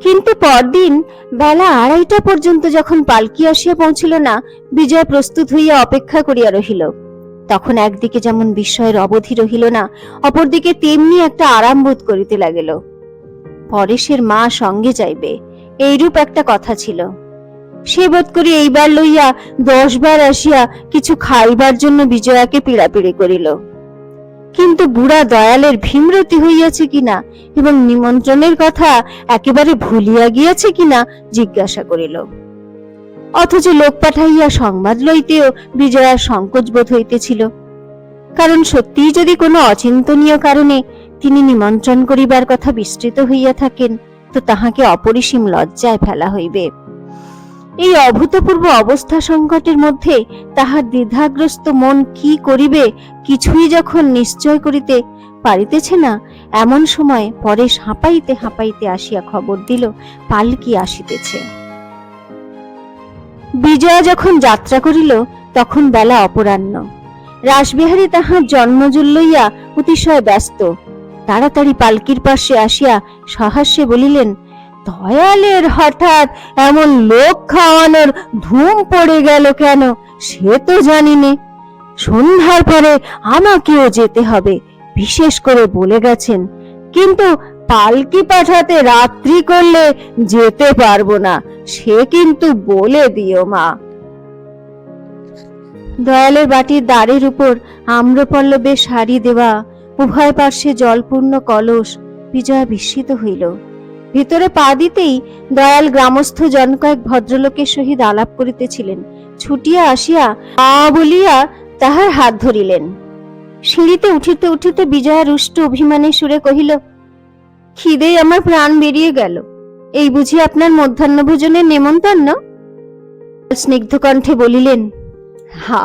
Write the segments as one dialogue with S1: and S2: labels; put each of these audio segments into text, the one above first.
S1: কিন্তু পরদিন বেলা 2:30 পর্যন্ত যখন পালকি আসিয়া পৌঁছিল না, বিজয় প্রস্তুত হইয়া অপেক্ষা করিয়া রহিল। তখন একদিকে যেমন বিস্ময়ের অবধি রহিল না, অপরদিকে তেমনি একটা আরাম বোধ করিতে লাগিল। পরেশের মা সঙ্গে যাইবে, এইরূপ একটা কথা ছিল। সে বোধ করি এইবার লইয়া 10 বার আসিয়া কিছু খাইবার জন্য বিজয়াকে পীড়াপিড়ি করিল। কিন্তু বুড়া দয়ালের ভীমরতি হইয়াছে কিনা এবং নিমন্ত্রণের কথা একেবারে ভুলিয়া গিয়াছে কিনা জিজ্ঞাসা করিল। অথচ লোক পাঠাইয়া সংবাদ লইতেও বিজয়ার সংকোচ বোধ হইতেছিল। কারণ সত্যিই যদি কোনো অচিন্তনীয় কারণে তিনি নিমন্ত্রণ করিবার কথা বিস্তৃত হইয়া থাকেন, তো তাহাকে অপরিসীম লজ্জায় ফেলা হইবে। এই অভূতপূর্ব অবস্থা সংকটের মধ্যে তাহার দ্বিধাগ্রস্ত মন কি করিবে কিছুই যখন নিশ্চয় করিতে পারিতেছে না, এমন সময় পরেশ হাঁপাইতে হাঁপাইতে আসিয়া খবর দিল পালকি আসিতেছে। বিজয়া যখন যাত্রা করিল তখন বেলা অপরাহ্ন। রাসবিহারী তাহার জন্মজুল লইয়া অতিশয় ব্যস্ত। তাড়াতাড়ি পালকির পাশে আসিয়া সহাস্যে বলিলেন, দয়ালের হঠাৎ এমন লোক খাওয়ানোর ধুম পড়ে গেল কেন সে তো জানি নে। সন্ধ্যার পরে আমাকেও যেতে হবে, বিশেষ করে বলে গেছেন, কিন্তু পালকি পাঠাতে রাত্রি করলে যেতে পারবো না, সে কিন্তু বলে দিও মা। দয়ালের বাটির দ্বারের উপর আম্রপল্লবে শাড়ি দেওয়া, উভয় পার্শ্বে জলপূর্ণ কলস। বিজয়া বিস্মিত হইল। ভিতরে পা দিতেই দয়াল গ্রামস্থ জন কয়েক ভদ্রলোকের সহিত আলাপ করিতেছিলেন। ছুটিয়া আসিয়া আ বলিয়া তাহার হাত ধরিলেন। সিঁড়িতে উঠিতে উঠিতে বিজয়া রুষ্ট অভিমানের সুরে কহিল, খিদেই আমার প্রাণ বেরিয়ে গেল, এই বুঝি আপনার মধ্যাহ্ন ভোজনের নেমন্তন্ন? স্নিগ্ধ কণ্ঠে বলিলেন,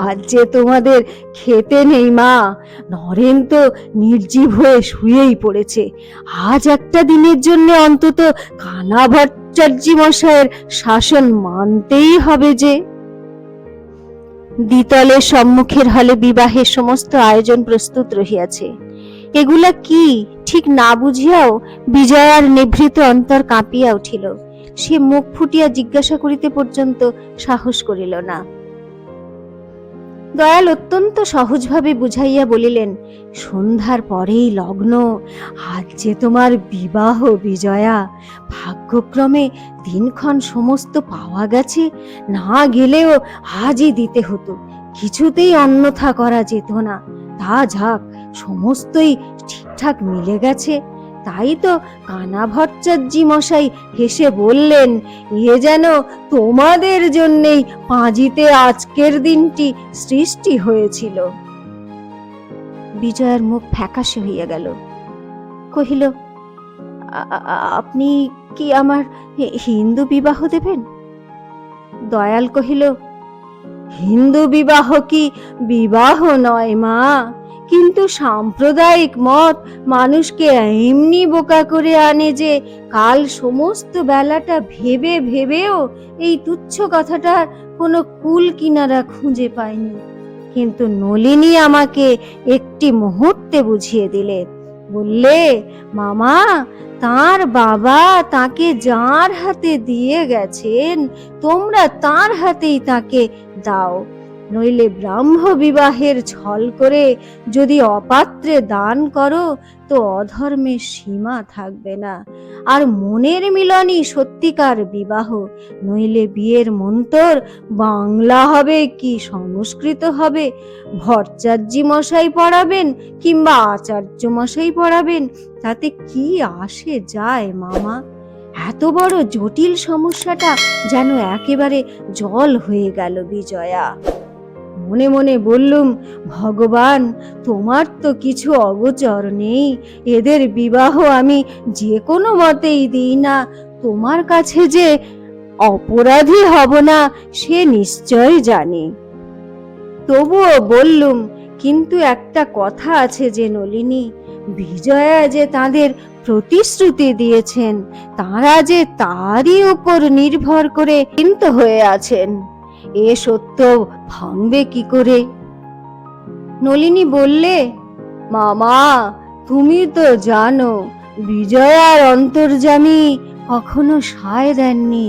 S1: আজ যে তোমাদের খেতে নেই মা, নরেন তো নির্জীব হয়ে শুয়েই পড়েছে। আজ একটা দিনের জন্য অন্তত কানা ভট্টাচার্য মশাইয়ের শাসন মানতেই হবে যে। দ্বিতলের সম্মুখের হলে বিবাহের সমস্ত আয়োজন প্রস্তুত রহিয়াছে। এগুলা কি ঠিক না বুঝিয়াও বিজয়ার নিভৃত অন্তর কাঁপিয়া উঠিল। সে মুখ ফুটিয়া জিজ্ঞাসা করিতে পর্যন্ত সাহস করিল না। দয়াল অত্যন্ত সহজভাবে বুঝাইয়া বলিলেন, সন্ধ্যার পরেই লগ্ন, আজ যে তোমার বিবাহ বিজয়া। ভাগ্যক্রমে দিনক্ষণ সমস্ত পাওয়া গেছে, না গেলেও আজই দিতে হতো, কিছুতেই অন্যথা করা যেত না। তা যাক, সমস্তই ঠিকঠাক মিলে গেছে। তাই তো কানা ভট্টাচার্য মশাই হেসে বললেন, এ যেন তোমাদের জন্যেই পাঁজিতে আজকের দিনটি সৃষ্টি হয়েছিল। বিজয়ার মুখ ফ্যাকাশে হইয়া গেল। কহিল, আপনি কি আমার হিন্দু বিবাহ দেবেন? দয়াল কহিল, হিন্দু বিবাহ কি বিবাহ নয় মা, কিন্তু সাম্প্রদায়িক মত মানুষকে এমনি বোকা করে আনে যে কাল সমস্ত বেলাটা ভেবে ভেবেও এই তুচ্ছ কথাটার কোনো কুল কিনারা খুঁজে পায়নি। কিন্তু নলিনী আমাকে একটি মুহূর্তে বুঝিয়ে দিলে। বললে, মামা, তার বাবা তাকে যার হাতে দিয়ে গেছেন তোমরা তার হাতেই তাকে দাও, নইলে ব্রাহ্ম বিবাহের ছল করে যদি অপাত্রে দান করো তো অধর্মের সীমা থাকবে না। আর মনের মিলনই সত্যিকার বিবাহ, নইলে বিয়ের মন্তর বাংলা হবে কি সংস্কৃত হবে, ভট্টাচার্য মশাই পড়াবেন কিংবা আচার্য মশাই পড়াবেন, তাতে কি আসে যায় মামা? এত বড় জটিল সমস্যাটা যেন একেবারে জল হয়ে গেল বিজয়া। মনে মনে বললুম, ভগবান, তোমার তো কিছু অগোচর নেই, এদের বিবাহ আমি যে কোনো মতেই দিই না, তোমার কাছে যে অপরাধী হব না সে নিশ্চয় জানি। তবুও বললুম, কিন্তু একটা কথা আছে যে নলিনী, বিজয়া যে তাদের প্রতিশ্রুতি দিয়েছেন, তারা যে তারই উপর নির্ভর করে চিন্তা হয়ে আছেন, এ সত্য ভাঙবে কি করে? নলিনী বললে, মামা, তুমি তো জানো বিজয়ার অন্তর্যামী কখনো সায় দেননি।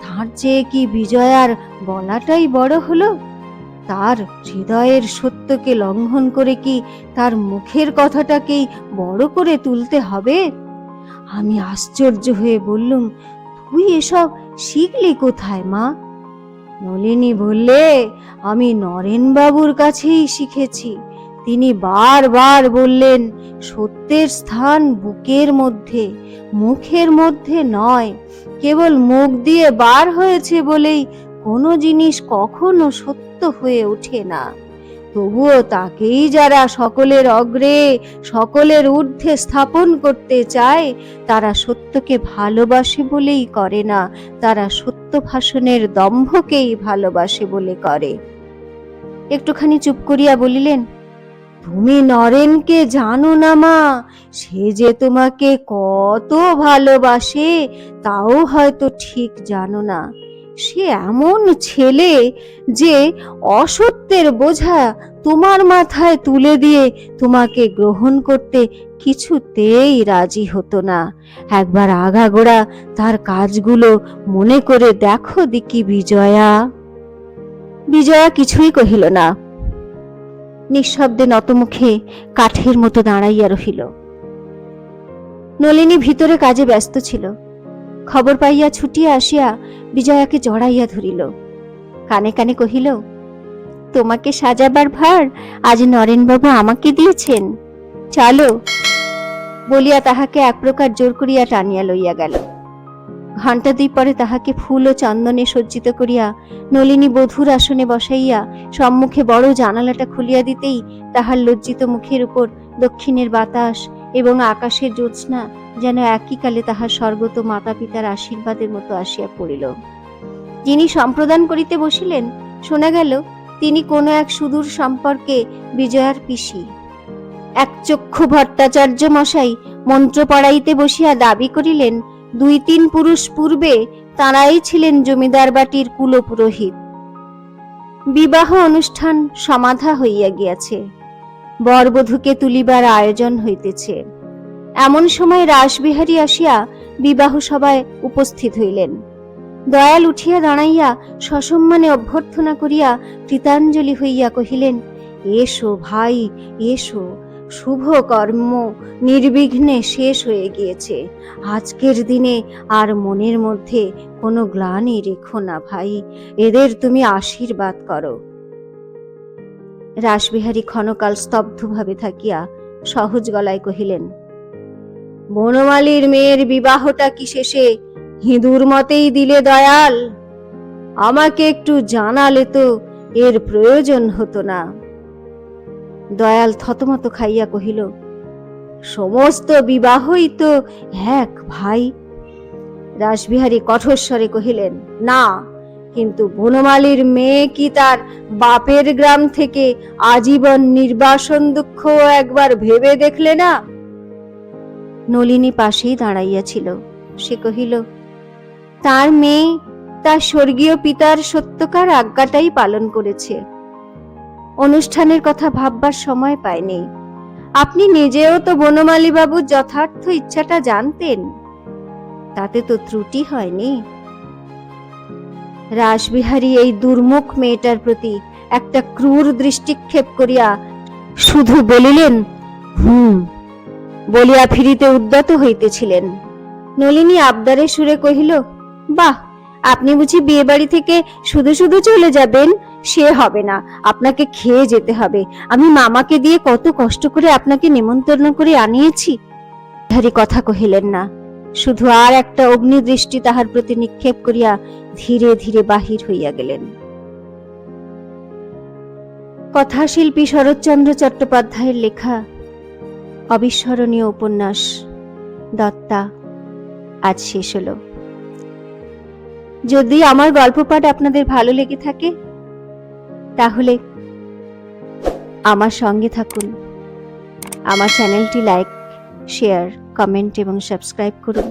S1: তার চেয়ে কি বিজয়ার বলাটাই বড় হলো? তার হৃদয়ের সত্যকে লঙ্ঘন করে কি তার মুখের কথাটাকেই বড় করে তুলতে হবে? আমি আশ্চর্য হয়ে বললুম, তুই এসব শিখলি কোথায় মা? নলিনী বললে, আমি নরেনবাবুর কাছেই শিখেছি। তিনি বারবার বললেন, সত্যের স্থান বুকের মধ্যে, মুখের মধ্যে নয়। কেবল মুখ দিয়ে বার হয়েছে বলেই কোনো জিনিস কখনো সত্য হয়ে ওঠে না। তবুও তাকেই যারা সকলের অগ্রে, সকলের ঊর্ধ্বে স্থাপন করতে চায়, তারা সত্যকে ভালোবাসে বলেই করে না, তারা সত্য ভাষণের দম্ভকেই ভালোবাসে বলে করে। একটুখানি চুপ করিয়া বলিলেন, তুমি নরেনকে জানো না মা, সে যে তোমাকে কত ভালোবাসে তাও হয়তো ঠিক জানো না। সে এমন ছেলে যে অসত্যের বোঝা তোমার মাথায় তুলে দিয়ে তোমাকে গ্রহণ করতে কিছুতেই রাজি হতো না। একবার আগাগোড়া তার কাজগুলো মনে করে দেখো দিকি বিজয়া। বিজয়া কিছুই কহিল না, নিঃশব্দে নতমুখে কাঠের মতো দাঁড়াইয়া রহিল। নলিনী ভিতরে কাজে ব্যস্ত ছিল। খবর পাইয়া ছুটিয়া আসিয়া বিজয়াকে জড়াইয়া ধরিল, কানে কানে কহিল, তোমাকে সাজাবার ভার আজ নরেনবাবু আমাকে দিয়েছেন, চলো। বলিয়া তাহাকে এক প্রকার জোর করিয়া টানিয়া লইয়া গেল। ঘণ্টা দুই পরে তাহাকে ফুল ও চন্দনে সজ্জিত করিয়া নলিনী বধূর আসনে বসাইয়া সম্মুখে বড় জানালাটা খুলিয়া দিতেই তাহার লজ্জিত মুখের উপর দক্ষিণের বাতাস এবং আকাশের জ্যোৎস্না যেন একই কালে তাহার স্বর্গত মাতা পিতার আশীর্বাদের মতো আসিয়া পড়িল। যিনি সম্প্রদান করিতে বসিলেন, শোনা গেল তিনি কোনো এক সুদূর সম্পর্কে বিজয়ার পিসি। এক চক্ষু ভট্টাচার্য মশাই মন্ত্র পড়াইতে বসিয়া দাবি করিলেন, 2-3 পুরুষ পূর্বে তাঁরাই ছিলেন জমিদার বাটির কুলপুরোহিত। বিবাহ অনুষ্ঠান সমাধা হইয়া গিয়াছে, বরবধূকে তুলিবার আয়োজন হইতেছে। এমন সময় রাসবিহারী আসিয়া বিবাহ সভায় উপস্থিত হইলেন। দয়াল উঠিয়া দাঁড়াইয়া সসম্মানে অভ্যর্থনা করিয়া কৃতাঞ্জলি হইয়া কহিলেন, এসো ভাই, এসো। শুভ কর্ম নির্বিঘ্নে শেষ হয়ে গিয়েছে। আজকের দিনে আর মনের মধ্যে কোনো গ্লানি রেখো না ভাই, এদের তুমি আশীর্বাদ করো। রাসবিহারী ক্ষণকাল স্তব্ধভাবে থাকিয়া সহজ গলায় কহিলেন, বনমালীর মেয়ের বিবাহটা কি শেষে হিঁদুর মতেই দিলে দয়াল? আমাকে একটু জানালে তো এর প্রয়োজন হতো না। দয়াল থতমত খাইয়া কহিল, সমস্ত বিবাহই তো এক ভাই। রাসবিহারী কঠোর স্বরে কহিলেন, না, কিন্তু বনমালীর মেয়ে কি তার বাপের গ্রাম থেকে আজীবন নির্বাসন দুঃখ একবার ভেবে দেখলে না? নলিনী পাশেই দাঁড়াইয়াছিল। সে কহিল, তার মেয়ে তার স্বর্গীয় পিতার সত্যকার আজ্ঞাটাই পালন করেছে, অনুষ্ঠানের কথা ভাববার সময় পায়নি। আপনি নিজেও তো বনমালী বাবুর যথার্থ ইচ্ছাটা জানতেন, তাতে তো ত্রুটি হয়নি। রাসবিহারী এই দুর্মুখ মেয়েটার প্রতি একটা ক্রূর দৃষ্টিক্ষেপ করিয়া শুধু বলিলেন, বলিয়া ফিরিতে উদ্যত হইতেছিলেন। নলিনী আবদারের সুরে কহিল, বাহ, আপনি বুঝি বিয়ে বাড়ি থেকে শুধু শুধু চলে যাবেন? সে হবে না, আপনাকে খেয়ে যেতে হবে। আমি মামাকে দিয়ে কত কষ্ট করে আপনাকে নিমন্ত্রণ করে আনিয়েছি। বিহারী কথা কহিলেন না, শুধু আর একটা অগ্নিদৃষ্টি তাহার প্রতি নিক্ষেপ করিয়া ধীরে ধীরে বাহির হইয়া গেলেন। কথাশিল্পী শরৎচন্দ্র চট্টোপাধ্যায়ের লেখা অবিস্মরণীয় উপন্যাস দত্তা আজ শেষ হলো। যদি আমার গল্প পাঠ আপনাদের ভালো লেগে থাকে তাহলে আমার সঙ্গে থাকুন। আমার চ্যানেলটি লাইক, শেয়ার, কমেন্ট এবং সাবস্ক্রাইব করুন।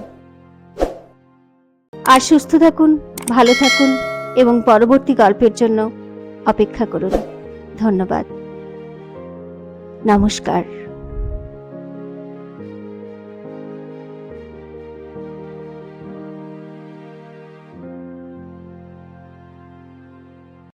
S1: আর সুস্থ থাকুন, ভালো থাকুন এবং পরবর্তী গল্পের জন্য অপেক্ষা করুন। ধন্যবাদ। নমস্কার।